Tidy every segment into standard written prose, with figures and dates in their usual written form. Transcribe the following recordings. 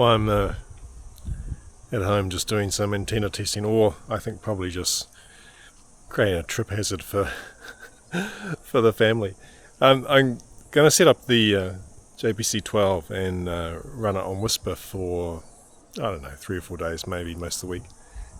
while I'm at home just doing some antenna testing, or I think probably just creating a trip hazard for for the family. I'm going to set up the JPC-12 and run it on Whisper for, I don't know, 3 or 4 days, maybe most of the week,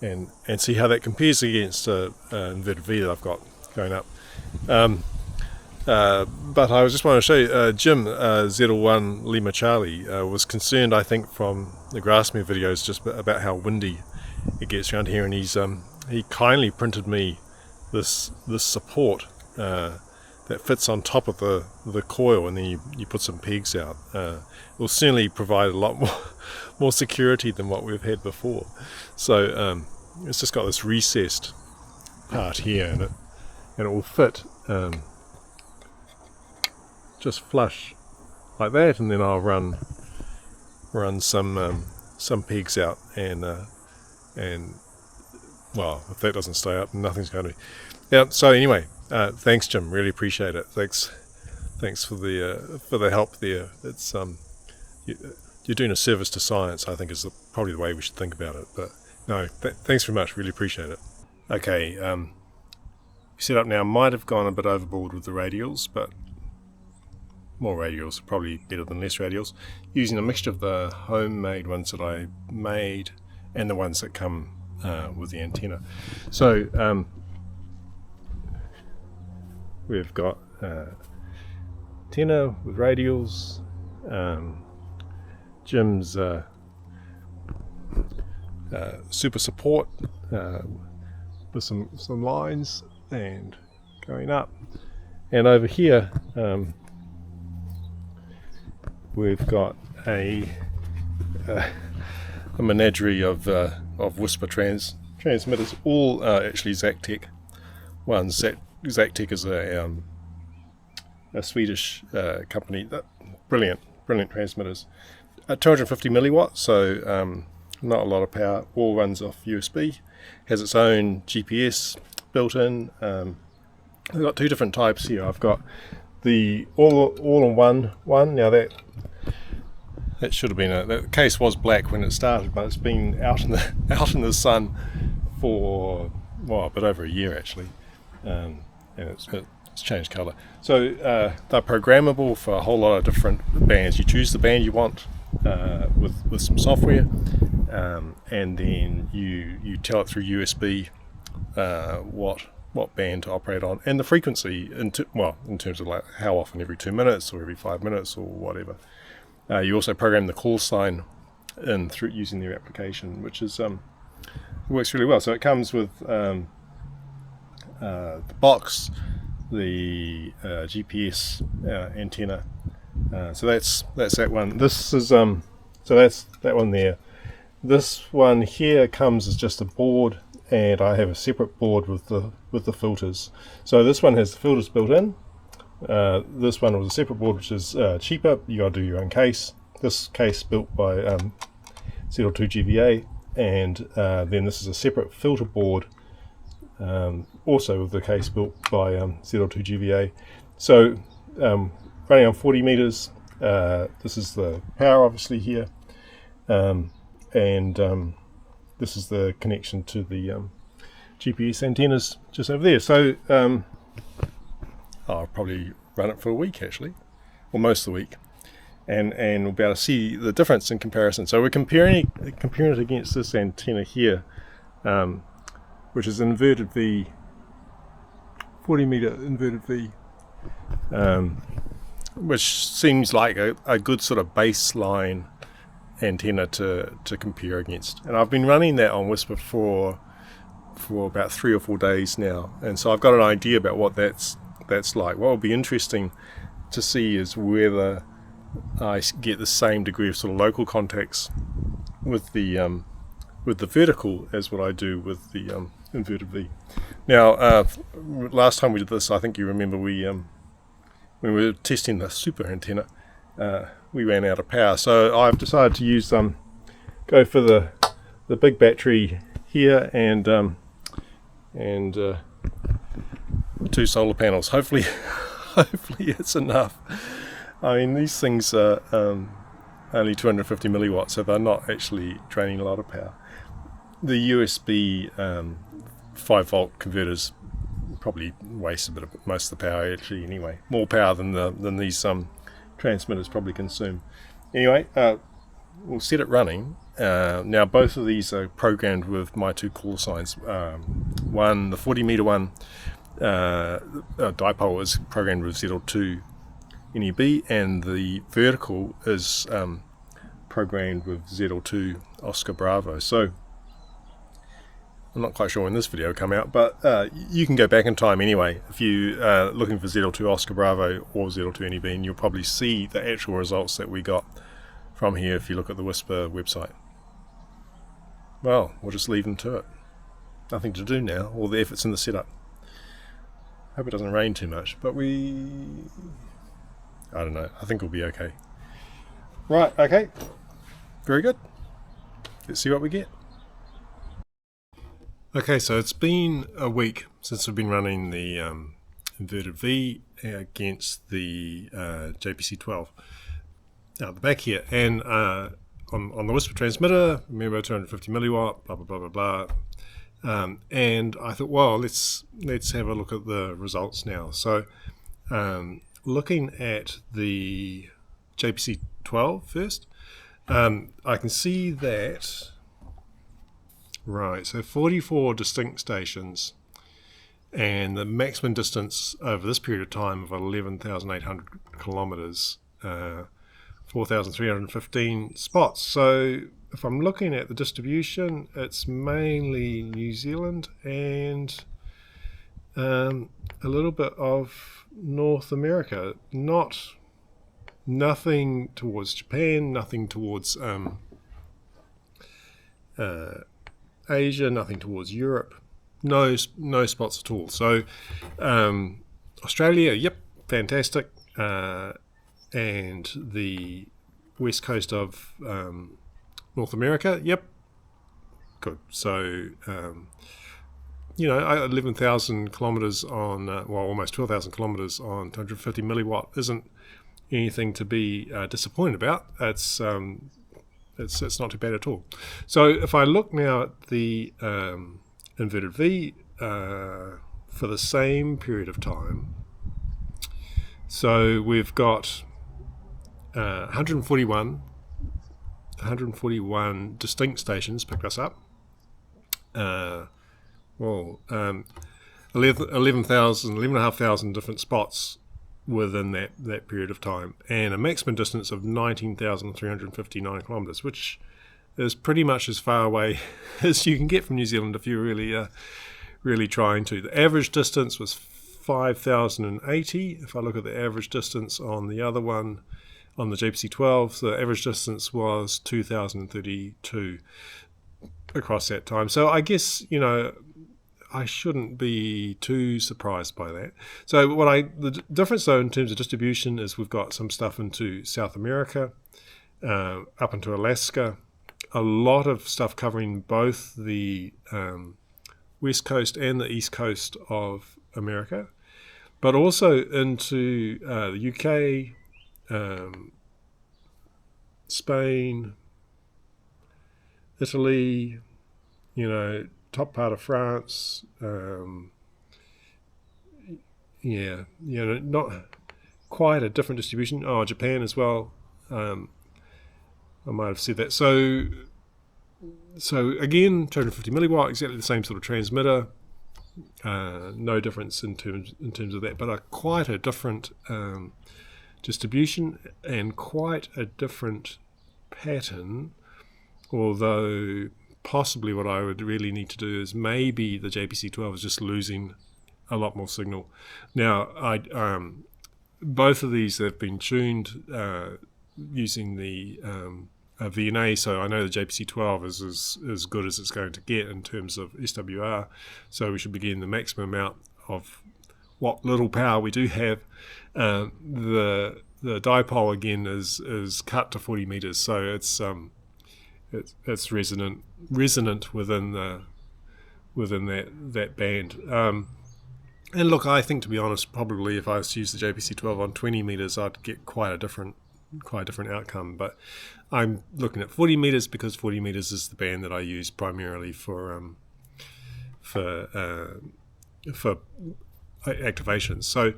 and see how that compares against inverted V that I've got going up. But I just want to show you, Jim, Z1 Lima Charlie, was concerned, I think, from the Grassmere videos just about how windy it gets around here, and he kindly printed me this support that fits on top of the coil, and then you put some pegs out. It will certainly provide a lot more security than what we've had before. So it's just got this recessed part here, and it will fit just flush like that, and then I'll run some pegs out, and well, if that doesn't stay up, nothing's going to. Yeah. So anyway, thanks, Jim. Really appreciate it. Thanks for the help there. It's you're doing a service to science, I think, is probably the way we should think about it. But no, thanks very much. Really appreciate it. Okay. Set up now. Might have gone a bit overboard with the radials, but more radials are probably better than less radials. Using a mixture of the homemade ones that I made and the ones that come with the antenna. So we've got antenna with radials, Jim's super support with some lines and going up, and over here we've got a menagerie of Whisper transmitters, all actually zachtek ones. Zachtek is a Swedish company. Brilliant transmitters. 250 milliwatts, so not a lot of power. All runs off USB. Has its own GPS built in. I've got 2 different types here. I've got the all-in-one one. Now that should have been the case was black when it started, but it's been out in the sun for a bit over a year actually, and it's changed colour. So they're programmable for a whole lot of different bands. You choose the band you want with some software, and then you tell it through USB what band to operate on, and the frequency in terms of like how often, every 2 minutes or every 5 minutes or whatever. You also program the call sign in through using their application, which is works really well. So it comes with the box, the GPS antenna. So that's that one. This is so that's that one there. This one here comes as just a board, and I have a separate board with the filters. So this one has the filters built in. This one was a separate board, which is cheaper. You got to do your own case. This case built by Z2 GVA, and then this is a separate filter board, also with the case built by Z2 GVA. So running on 40 meters. This is the power, obviously here, and this is the connection to the GPS antennas just over there. So I'll probably run it for a week actually, or most of the week, and we'll be able to see the difference in comparison. So we're comparing it against this antenna here, which is inverted V, 40 meter inverted V, which seems like a good sort of baseline antenna to compare against. And I've been running that on Whisper for about 3 or 4 days now, and so I've got an idea about what that's like. What will be interesting to see is whether I get the same degree of sort of local contacts with the vertical as what I do with the inverted V. Now, last time we did this, I think you remember when we were testing the super antenna, we ran out of power. So I've decided to use go for the big battery here and 2 solar panels. Hopefully it's enough. I mean, these things are only 250 milliwatts, so they're not actually draining a lot of power. The USB 5-volt converters probably waste a bit of most of the power actually anyway. More power than these transmitters probably consume. Anyway, we'll set it running. Now both of these are programmed with my two call signs. One, the 40 meter one, dipole is programmed with ZL2 NEB, and the vertical is programmed with ZL2 Oscar Bravo. So I'm not quite sure when this video will come out, but you can go back in time anyway if you are looking for ZL2 Oscar Bravo or ZL2 NEB, and you'll probably see the actual results that we got from here if you look at the WSPR website. Well, we'll just leave them to it. Nothing to do now, all the effort's in the setup. Hope it doesn't rain too much, but I don't know, I think we'll be okay. Right, okay, very good. Let's see what we get. Okay, so it's been a week since we've been running the inverted V against the JPC-12 out the back here, and on the WSPR transmitter, remember 250 milliwatt, blah blah blah blah blah, and I thought, well, let's have a look at the results now. So looking at the JPC-12 first, I can see that. Right, so 44 distinct stations, and the maximum distance over this period of time of 11,800 kilometres, 4,315 spots. So if I'm looking at the distribution, it's mainly New Zealand and a little bit of North America. Nothing towards Japan, nothing towards Asia, nothing towards Europe, no spots at all. So Australia, yep, fantastic, and the west coast of North America, yep, good. So 11,000 kilometres on, almost 12,000 kilometres on 250 milliwatt isn't anything to be disappointed about. It's not too bad at all. So if I look now at the inverted V for the same period of time, so we've got 141 distinct stations picked us up. 11,500 different spots within that period of time, and a maximum distance of 19,359 kilometres, which is pretty much as far away as you can get from New Zealand if you're really trying to. The average distance was 5,080. If I look at the average distance on the other one, on the JPC-12, the average distance was 2,032 across that time. So I guess, I shouldn't be too surprised by that. So the difference though in terms of distribution is we've got some stuff into South America, up into Alaska, a lot of stuff covering both the west coast and the east coast of America, but also into the UK, Spain, Italy, top part of France, not quite a different distribution. Oh, Japan as well. I might have said that. So again, 250 milliwatt, exactly the same sort of transmitter. No difference in terms of that, but quite a different distribution and quite a different pattern. Although possibly what I would really need to do is maybe the JPC-12 is just losing a lot more signal. Now, both of these have been tuned using the VNA, so I know the JPC-12 is as good as it's going to get in terms of SWR, so we should be getting the maximum amount of what little power we do have. The dipole again is cut to 40 meters, so it's resonant within that band. And look, I think, to be honest, probably if I was to use the JPC-12 on 20 meters, I'd get quite a different quite a different outcome. But I'm looking at 40 meters because 40 meters is the band that I use primarily for activations. So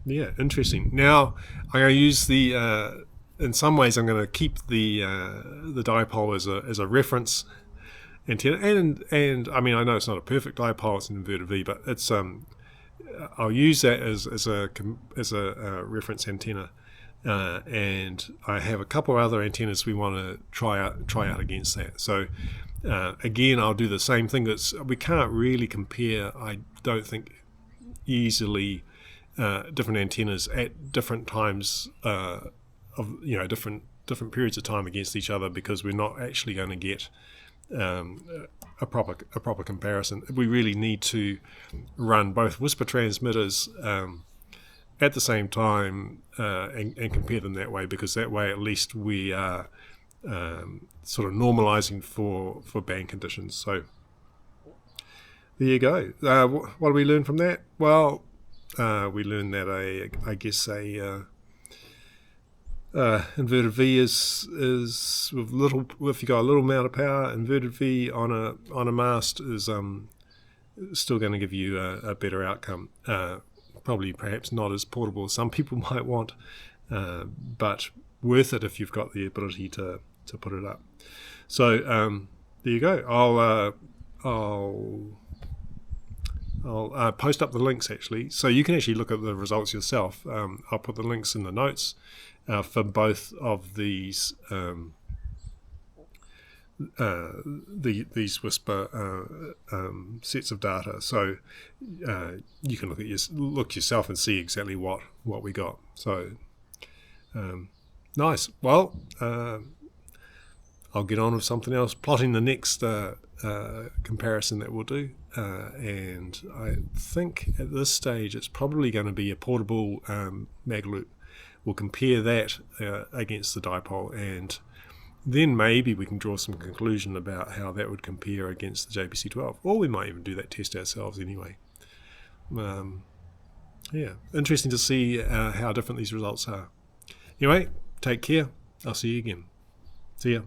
yeah, interesting. Now I'm going to use the in some ways I'm going to keep the dipole as a reference antenna, and I mean, I know it's not a perfect dipole, it's an inverted V, but it's I'll use that as a reference antenna, and I have a couple of other antennas we want to try out against that. So again, I'll do the same thing. We can't really compare, I don't think, easily different antennas at different times of different periods of time against each other, because we're not actually going to get a proper comparison. We really need to run both whisper transmitters at the same time and compare them that way, because that way at least we are sort of normalizing for band conditions. So there you go. What do we learn from that? Well, we learned that inverted V is with little. If you got a little amount of power, inverted V on a mast is still going to give you a better outcome. Probably, perhaps not as portable as some people might want, but worth it if you've got the ability to put it up. So there you go. I'll post up the links actually, so you can actually look at the results yourself. I'll put the links in the notes for both of these whisper sets of data. So you can look yourself and see exactly what we got. So nice. Well, I'll get on with something else, plotting the next comparison that we'll do. And I think at this stage it's probably going to be a portable mag loop. We'll compare that against the dipole, and then maybe we can draw some conclusion about how that would compare against the JPC-12. Or we might even do that test ourselves anyway. Yeah, interesting to see how different these results are. Anyway, take care. I'll see you again. See ya.